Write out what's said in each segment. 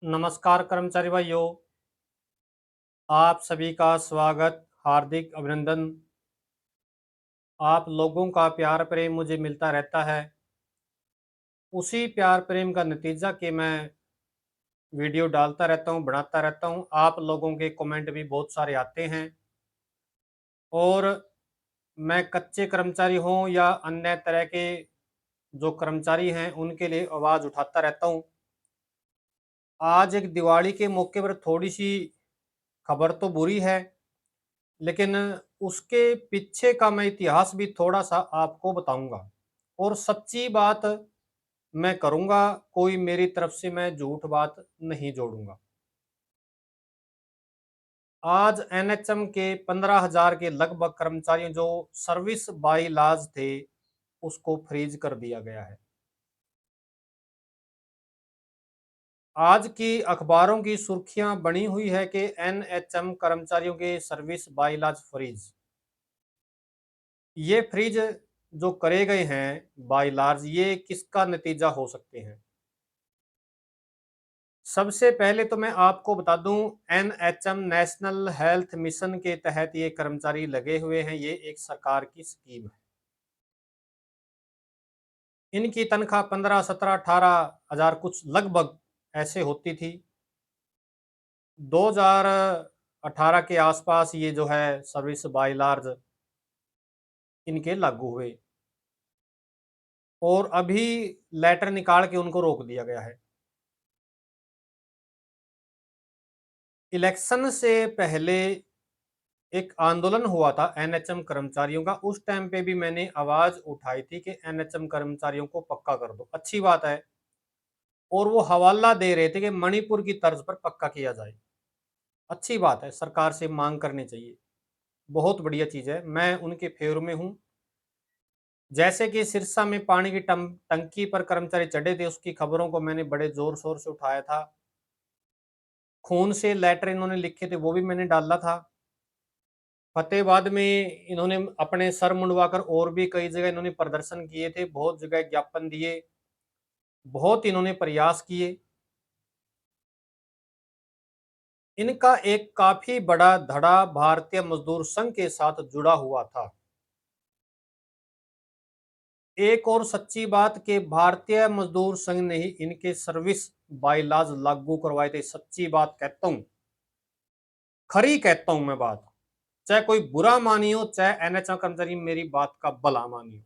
नमस्कार कर्मचारी भाइयों, आप सभी का स्वागत, हार्दिक अभिनंदन। आप लोगों का प्यार प्रेम मुझे मिलता रहता है। उसी प्यार प्रेम का नतीजा कि मैं वीडियो डालता रहता हूँ, बनाता रहता हूँ। आप लोगों के कमेंट भी बहुत सारे आते हैं और मैं कच्चे कर्मचारी हों या अन्य तरह के जो कर्मचारी हैं, उनके लिए आवाज़ उठाता रहता हूँ। आज एक दिवाली के मौके पर थोड़ी-सी खबर तो बुरी है, लेकिन उसके पीछे का मैं इतिहास भी थोड़ा-सा आपको बताऊँगा और सच्ची बात मैं करूँगा, कोई मेरी तरफ से मैं झूठ बात नहीं जोड़ूँगा। आज एनएचएम के 15,000 के लगभग कर्मचारियों जो सर्विस बाय लॉज थे, उसको फ्रीज कर दिया गया है। आज की अखबारों की सुर्खियां बनी हुई है कि एनएचएम कर्मचारियों के सर्विस बाय लॉज फ्रीज। ये फ्रीज जो करे गए हैं बाय लॉज, ये किसका नतीजा हो सकते हैं? सबसे पहले तो मैं आपको बता दूं, एनएचएम नेशनल हेल्थ मिशन के तहत ये कर्मचारी लगे हुए हैं। ये एक सरकार की स्कीम है। इनकी तनख्वाह 15, 17, 18 हजार कुछ लगभग ऐसे होती थी। 2018 के आसपास ये जो है सर्विस बाय लार्ज इनके लागू हुए और अभी लेटर निकाल के उनको रोक दिया गया है। इलेक्शन से पहले एक आंदोलन हुआ था एनएचएम कर्मचारियों का। उस टाइम पे भी मैंने आवाज उठाई थी कि एनएचएम कर्मचारियों को पक्का कर दो, अच्छी बात है। और वो हवाला दे रहे थे कि मणिपुर की तर्ज पर पक्का किया जाए। अच्छी बात है, सरकार से मांग करनी चाहिए, बहुत बढ़िया चीज है, मैं उनके फेवर में हूं। जैसे कि सिरसा में पानी की टंकी पर कर्मचारी चढ़े थे, उसकी खबरों को मैंने बड़े जोर शोर से उठाया था। खून से लेटर इन्होंने लिखे थे, वो भी मैंने डाला था। फतेहाबाद में इन्होंने अपने सर मुंडवाकर और भी कई जगह इन्होंने प्रदर्शन किए थे, बहुत जगह ज्ञापन दिए, बहुत इन्होंने प्रयास किए। इनका एक काफी बड़ा धड़ा भारतीय मजदूर संघ के साथ जुड़ा हुआ था। एक और सच्ची बात कि भारतीय मजदूर संघ ने ही इनके सर्विस बायलॉज लागू करवाए थे। सच्ची बात कहता हूं, खरी कहता हूं मैं बात, चाहे कोई बुरा मानियो, चाहे एनएचएम कर्मचारी मेरी बात का भला मानियो।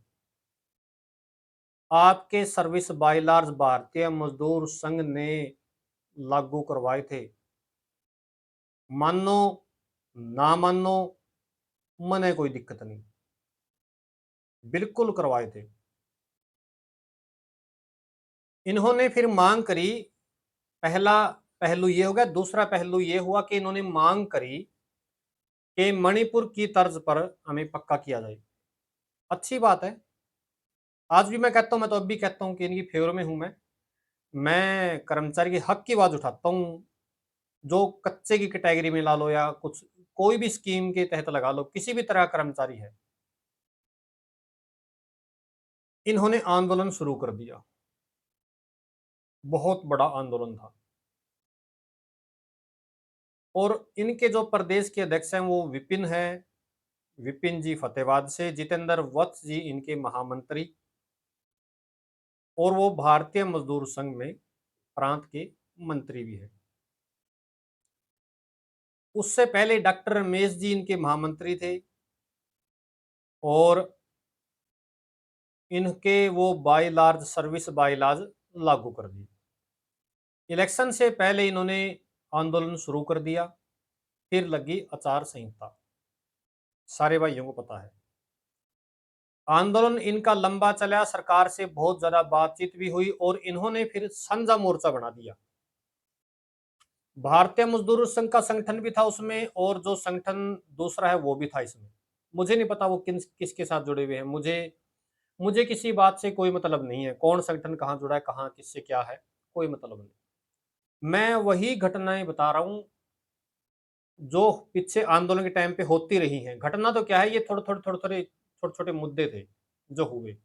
आपके सर्विस बायलॉज भारतीय मजदूर संघ ने लागू करवाए थे। मानो ना मानो, मने कोई दिक्कत नहीं, बिल्कुल करवाए थे। इन्होंने फिर मांग करी, पहला पहलू ये हो गया। दूसरा पहलू ये हुआ कि इन्होंने मांग करी कि मणिपुर की तर्ज पर हमें पक्का किया जाए। अच्छी बात है, आज भी मैं कहता हूं, मैं तो अब भी कहता हूं कि इनकी फेवर में हूं मैं कर्मचारी के हक की आवाज उठाता हूं। जो कच्चे की कैटेगरी में ला लो या कुछ कोई भी स्कीम के तहत लगा लो, किसी भी तरह कर्मचारी है, इन्होंने आंदोलन शुरू कर दिया। बहुत बड़ा आंदोलन था और इनके जो प्रदेश के अध्यक्ष हैं वो विपिन है, विपिन जी फतेहाबाद से, जितेंद्र वत्स जी इनके महामंत्री, और वो भारतीय मजदूर संघ में प्रांत के मंत्री भी है। उससे पहले डॉक्टर रमेश जी इनके महामंत्री थे और इनके वो by large service by large लागू कर दिए। इलेक्शन से पहले इन्होंने आंदोलन शुरू कर दिया, फिर लगी आचार संहिता, सारे भाइयों को पता है। आंदोलन इनका लंबा चला, सरकार से बहुत ज्यादा बातचीत भी हुई और इन्होंने फिर साझा मोर्चा बना दिया। भारतीय मजदूर संघ का संगठन भी था उसमें और जो संगठन दूसरा है वो भी था इसमें। मुझे नहीं पता वो किसके साथ जुड़े हुए हैं, मुझे मुझे किसी बात से कोई मतलब नहीं है, कौन संगठन कहाँ जुड़ा है, कहाँ किससे क्या है, कोई मतलब नहीं। मैं वही घटनाएं बता रहा हूँ जो पीछे आंदोलन के टाइम पे होती रही हैं। घटना तो क्या है, ये थोड़े छोटे छोटे मुद्दे थे जो हुए।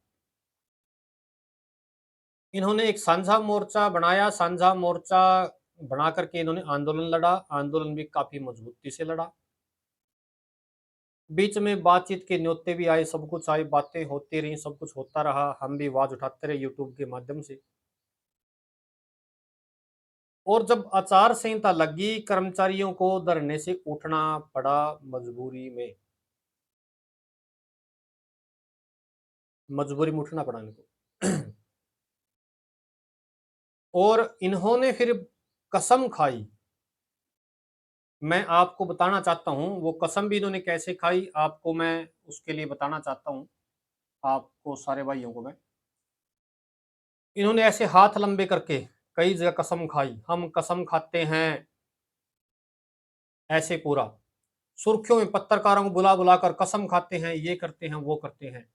इन्होंने एक साझा मोर्चा बनाया, साझा मोर्चा बना करके इन्होंने आंदोलन लड़ा, आंदोलन भी काफी मजबूती से लड़ा। बीच में बातचीत के न्योते भी आए, सब कुछ आए, बातें होती रही, सब कुछ होता रहा, हम भी आवाज उठाते रहे यूट्यूब के माध्यम से। और जब आचार संहिता लगी, कर्मचारियों को धरने से उठना पड़ा मजबूरी में, मजबूरी में उठना पड़ा इनको। और इन्होंने फिर कसम खाई, मैं आपको बताना चाहता हूं वो कसम भी इन्होंने कैसे खाई, आपको मैं उसके लिए बताना चाहता हूं, आपको सारे भाइयों को मैं। इन्होंने ऐसे हाथ लंबे करके कई जगह कसम खाई, हम कसम खाते हैं, ऐसे पूरा सुर्खियों में पत्रकारों को बुला बुलाकर कसम खाते हैं, ये करते हैं, वो करते हैं।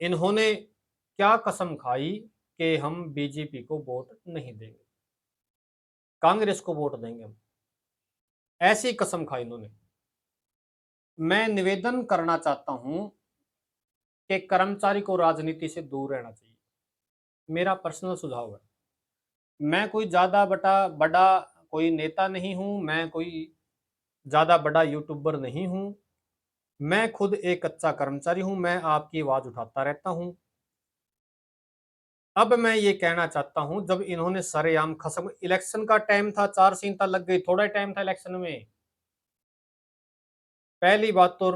इन्होंने क्या कसम खाई कि हम बीजेपी को वोट नहीं देंगे, कांग्रेस को वोट देंगे हम, ऐसी कसम खाई इन्होंने। मैं निवेदन करना चाहता हूं कि कर्मचारी को राजनीति से दूर रहना चाहिए, मेरा पर्सनल सुझाव है। मैं कोई ज्यादा बड़ा कोई नेता नहीं हूं, मैं कोई ज्यादा बड़ा यूट्यूबर नहीं हूं, मैं खुद एक कच्चा कर्मचारी हूं, मैं आपकी आवाज उठाता रहता हूं। अब मैं ये कहना चाहता हूं, जब इन्होंने सरेआम खसम, इलेक्शन का टाइम था, चार चिंता लग गई, थोड़ा टाइम था इलेक्शन में। पहली बात तो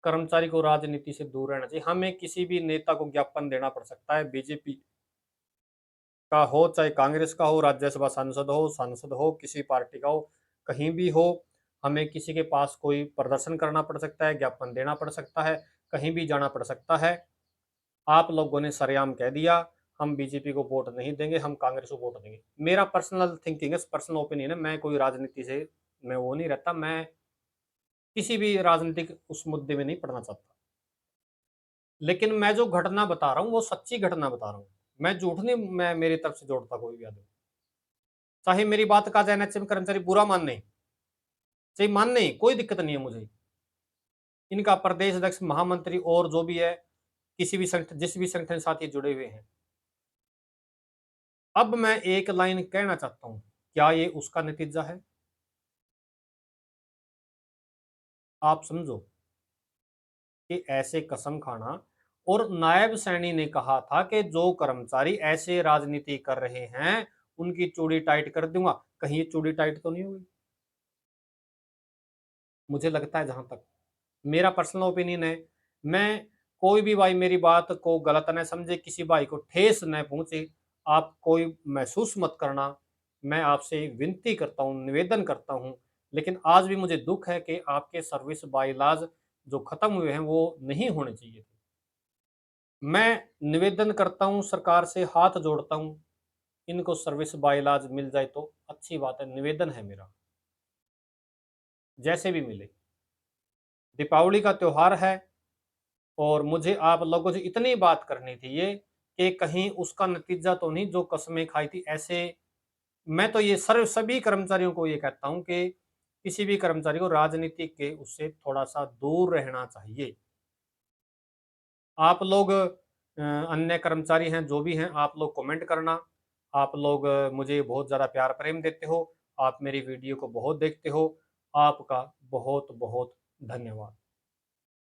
कर्मचारी को राजनीति से दूर रहना चाहिए, हमें किसी भी नेता को ज्ञापन देना पड़ सकता है, बीजेपी का हो चाहे कांग्रेस का हो, राज्यसभा सांसद हो किसी पार्टी का हो, कहीं भी हो, हमें किसी के पास कोई प्रदर्शन करना पड़ सकता है, ज्ञापन देना पड़ सकता है, कहीं भी जाना पड़ सकता है। आप लोगों ने सरेआम कह दिया हम बीजेपी को वोट नहीं देंगे, हम कांग्रेस को वोट देंगे। मेरा पर्सनल थिंकिंग है, पर्सनल ओपिनियन है, मैं कोई राजनीति से मैं वो नहीं रहता, मैं किसी भी राजनीतिक उस मुद्दे में नहीं पढ़ना चाहता। लेकिन मैं जो घटना बता रहा हूँ वो सच्ची घटना बता रहा हूँ, मैं झूठ नहीं, मैं मेरी तरफ से जोड़ता कोई भी आदमी, चाहे मेरी बात का चाहे एनएचएम कर्मचारी बुरा मान नहीं, चाहे मान नहीं, कोई दिक्कत नहीं है मुझे। इनका प्रदेश अध्यक्ष, महामंत्री और जो भी है, किसी भी संगठन, जिस भी संगठन के साथ ये जुड़े हुए हैं। अब मैं एक लाइन कहना चाहता हूं, क्या ये उसका नतीजा है? आप समझो कि ऐसे कसम खाना, और नायब सैनी ने कहा था कि जो कर्मचारी ऐसे राजनीति कर रहे हैं उनकी चूड़ी टाइट कर दूंगा, कहीं ये चूड़ी टाइट तो नहीं हुई? मुझे लगता है, जहां तक मेरा पर्सनल ओपिनियन है, मैं कोई भी भाई मेरी बात को गलत न समझे, किसी भाई को ठेस न पहुंचे, आप कोई महसूस मत करना, मैं आपसे विनती करता हूं, निवेदन करता हूं। लेकिन आज भी मुझे दुख है कि आपके सर्विस बाईलाज जो खत्म हुए हैं वो नहीं होने चाहिए थे। मैं निवेदन करता हूं, सरकार से हाथ जोड़ता हूं, इनको सर्विस बाईलाज मिल जाए तो अच्छी बात है, निवेदन है मेरा, जैसे भी मिले। दीपावली का त्योहार है और मुझे आप लोगों से इतनी बात करनी थी ये, कि कहीं उसका नतीजा तो नहीं जो कस्में खाई थी ऐसे। मैं तो ये सर्व सभी कर्मचारियों को ये कहता हूं कि किसी भी कर्मचारी को राजनीति के उससे थोड़ा सा दूर रहना चाहिए। आप लोग अन्य कर्मचारी हैं जो भी हैं, आप लोग कमेंट करना, आप लोग मुझे बहुत ज़्यादा प्यार प्रेम देते हो, आप मेरी वीडियो को बहुत देखते हो, आपका बहुत बहुत धन्यवाद।